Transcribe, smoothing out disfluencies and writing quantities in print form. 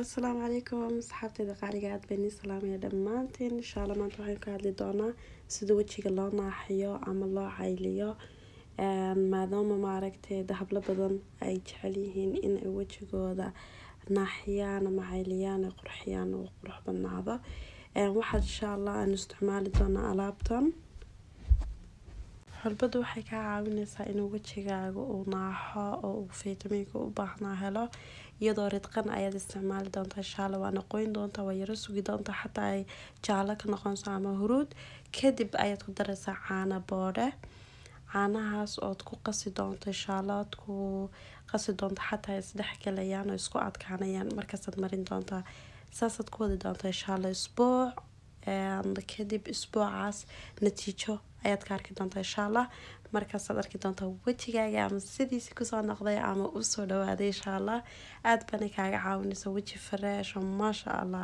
السلام عليكم صحابتي qaaligaad bani salaamaya dhamaanteen insha Allah maanta waxaan ka hadli doonaa sida wajiga loo naaxiyo ama loo cayliyo maadaama maaragtay hablo badan ay jecel yihiin in ay wajigooda naaxiyaan ama cayliyaan oo qurxiyaan oo qurux badnaado waxaan insha Allah aan isticmaali doonaa alaabtan xulbadu waxay ka caawinaysaa in wajigaaga uu naaxo oo uu fiitamiinka u baahnaa helo iyadoo ridqan ayaad isticmaali doontaa insha Allah waana qoyn doontaa waa yara sugi doontaa xataa ay jaalo ka noqonayso ama huruud kadib ayaad ku daraysaa caano boodhe caanahaas ood ku qasi doonto insha Allah ood ku qasi doonto xataa isdhex galayaan oo isku adkaanayaan markaasaad marin doontaa saasaad ku wadi doontaa insha Allah isbuuc kadib isbuucaas natiijo ayaad ka arki doontaa insha Allah markaasaad arki doontaa wajigaaga ama sidiisii kusoo noqday ama u soo dhawaaday insha Allah aad bana kaaga caawinaysa waji fresh oo maasha Allah